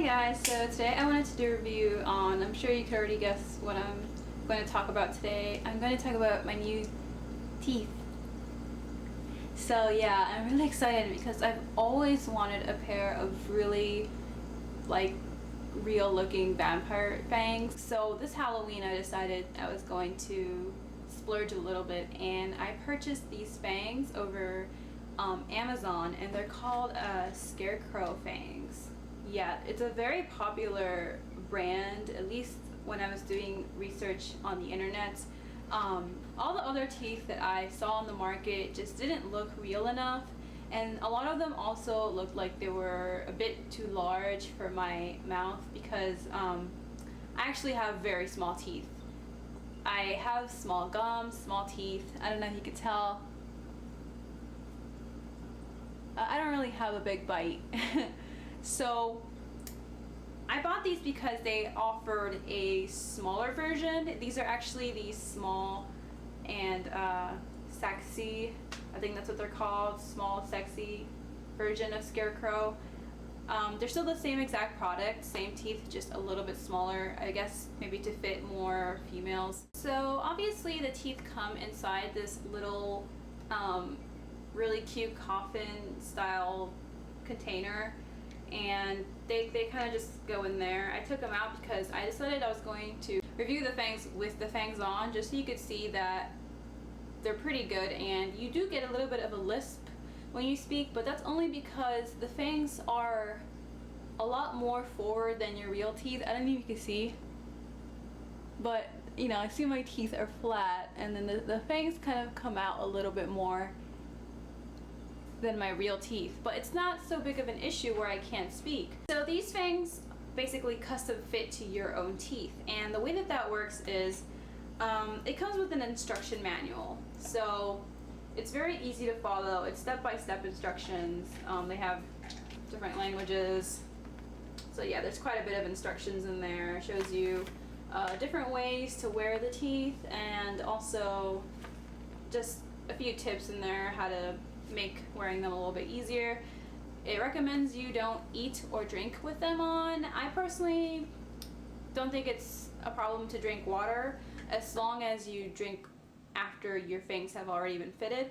Hi guys, so today I wanted to do a review on, I'm sure you could already guess what I'm going to talk about today. I'm going to talk about my new teeth. So yeah, I'm really excited because I've always wanted a pair of really real looking vampire fangs. So this Halloween I decided I was going to splurge a little bit and I purchased these fangs over Amazon, and they're called Scarecrow fangs. Yeah, it's a very popular brand, at least when I was doing research on the internet. All the other teeth that I saw on the market just didn't look real enough, and a lot of them also looked like they were a bit too large for my mouth because I actually have very small teeth. I have small gums, small teeth. I don't know if you could tell. I don't really have a big bite. So I bought these because they offered a smaller version. These are actually the small and sexy, I think that's what they're called, small sexy version of Scarecrow. They're still the same exact product, same teeth, just a little bit smaller, I guess maybe to fit more females. So obviously the teeth come inside this little really cute coffin style container, and they kind of just go in there. I took them out because I decided I was going to review the fangs with the fangs on, just so you could see that they're pretty good. And you do get a little bit of a lisp when you speak, but that's only because the fangs are a lot more forward than your real teeth. I don't know if you can see, but you know, I see my teeth are flat, and then the fangs kind of come out a little bit more than my real teeth, but it's not so big of an issue where I can't speak. So these fangs basically custom fit to your own teeth, and the way that works is it comes with an instruction manual, so it's very easy to follow. It's step-by-step instructions. They have different languages, so yeah, there's quite a bit of instructions in there. It shows you different ways to wear the teeth, and also just a few tips in there how to make wearing them a little bit easier. It recommends you don't eat or drink with them on. I personally don't think it's a problem to drink water as long as you drink after your fangs have already been fitted.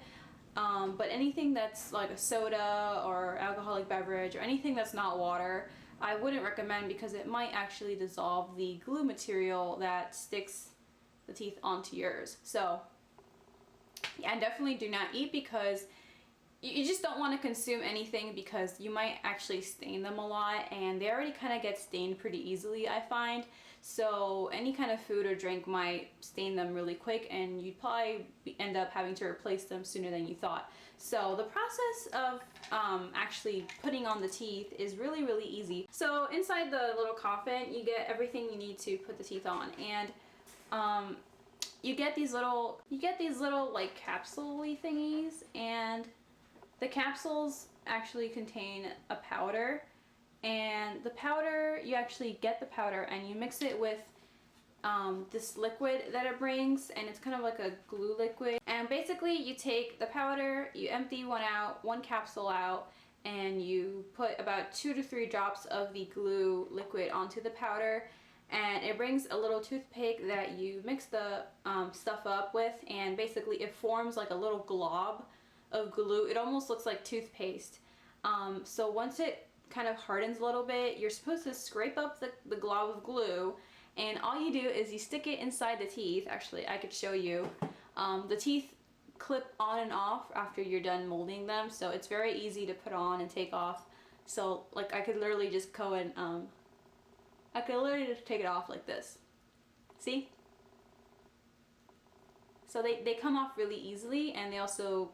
But anything that's like a soda or alcoholic beverage or anything that's not water, I wouldn't recommend, because it might actually dissolve the glue material that sticks the teeth onto yours. So yeah, definitely do not eat, because you just don't want to consume anything, because you might actually stain them a lot, and they already kind of get stained pretty easily, I find. So any kind of food or drink might stain them really quick, and you'd probably end up having to replace them sooner than you thought. So the process of actually putting on the teeth is really, really easy. So inside the little coffin, you get everything you need to put the teeth on, and you get these little like capsule-y thingies, and the capsules actually contain a powder, and the powder, you actually get the powder and you mix it with this liquid that it brings, and it's kind of like a glue liquid. And basically you take the powder, you empty one capsule out, and you put about 2 to 3 drops of the glue liquid onto the powder, and it brings a little toothpick that you mix the stuff up with, and basically it forms like a little glob of glue. It almost looks like toothpaste. So once it kind of hardens a little bit, you're supposed to scrape up the glob of glue, and all you do is you stick it inside the teeth. Actually, I could show you. The teeth clip on and off after you're done molding them, so it's very easy to put on and take off. So like I could literally just go and I could literally just take it off like this. See? So they come off really easily, and they also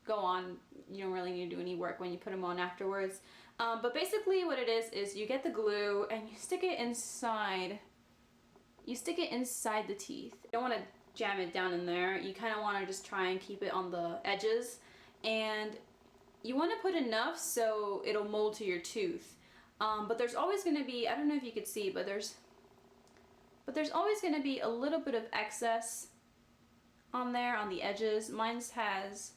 go on. You don't really need to do any work when you put them on afterwards. But basically what it is you get the glue and you stick it inside. You stick it inside the teeth. You don't want to jam it down in there. You kind of want to just try and keep it on the edges, and you want to put enough so it'll mold to your tooth. But there's always going to be, I don't know if you could see, but there's always going to be a little bit of excess on there on the edges. Mine's has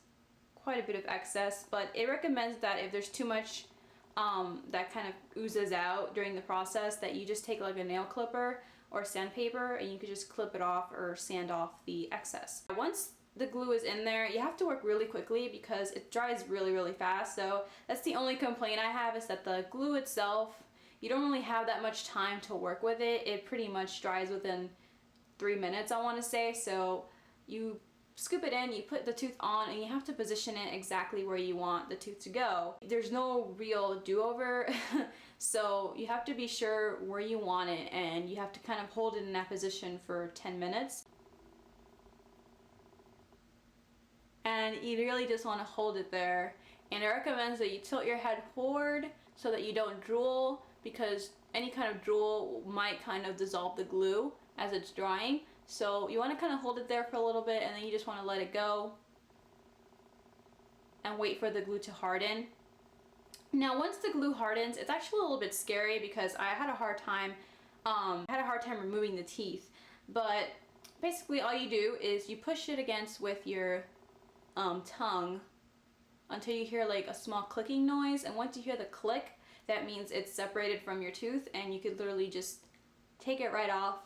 quite a bit of excess, but it recommends that if there's too much that kind of oozes out during the process, that you just take like a nail clipper or sandpaper and you could just clip it off or sand off the excess. Once the glue is in there, you have to work really quickly because it dries really fast. So that's the only complaint I have, is that the glue itself, you don't really have that much time to work with it. It pretty much dries within 3 minutes, I want to say. So you scoop it in, you put the tooth on, and you have to position it exactly where you want the tooth to go. There's no real do-over, so you have to be sure where you want it, and you have to kind of hold it in that position for 10 minutes. And you really just want to hold it there. And it recommends that you tilt your head forward so that you don't drool, because any kind of drool might kind of dissolve the glue as it's drying. So you want to kind of hold it there for a little bit, and then you just want to let it go and wait for the glue to harden. Now once the glue hardens, it's actually a little bit scary because I had a hard time removing the teeth. But basically all you do is you push it against with your tongue until you hear like a small clicking noise, and once you hear the click, that means it's separated from your tooth, and you could literally just take it right off,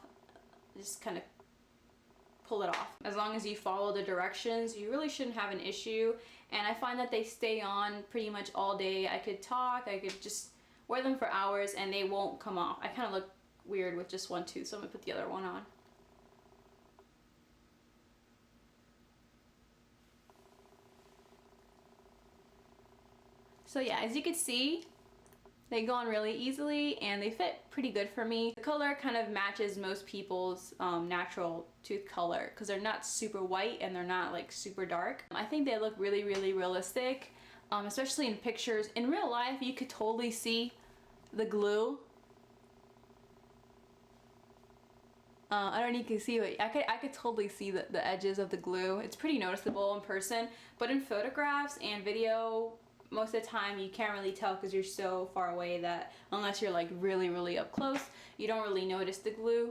just kind of pull it off. As long as you follow the directions, you really shouldn't have an issue, and I find that they stay on pretty much all day. I could talk, I could just wear them for hours and they won't come off. I kind of look weird with just one tooth, so I'm gonna put the other one on. So yeah, as you can see, they go on really easily and they fit pretty good for me. The color kind of matches most people's natural tooth color because they're not super white and they're not like super dark. I think they look really realistic, especially in pictures. In real life, you could totally see the glue. I don't know if you can see it. I could totally see the edges of the glue. It's pretty noticeable in person, but in photographs and video, most of the time you can't really tell because you're so far away that unless you're like really up close, you don't really notice the glue.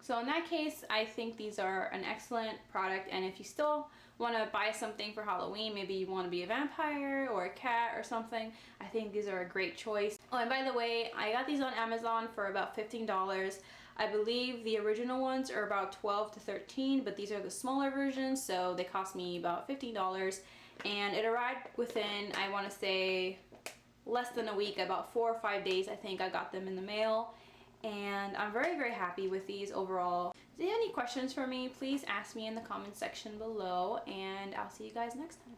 So in that case, I think these are an excellent product, and if you still want to buy something for Halloween, maybe you want to be a vampire or a cat or something, I think these are a great choice. Oh, and by the way, I got these on Amazon for about $15. I believe the original ones are about $12 to $13, but these are the smaller versions, so they cost me about $15. And it arrived within, I want to say, less than a week, about 4 or 5 days. I think I got them in the mail, and I'm very happy with these overall. If you have any questions for me, please ask me in the comment section below, and I'll see you guys next time.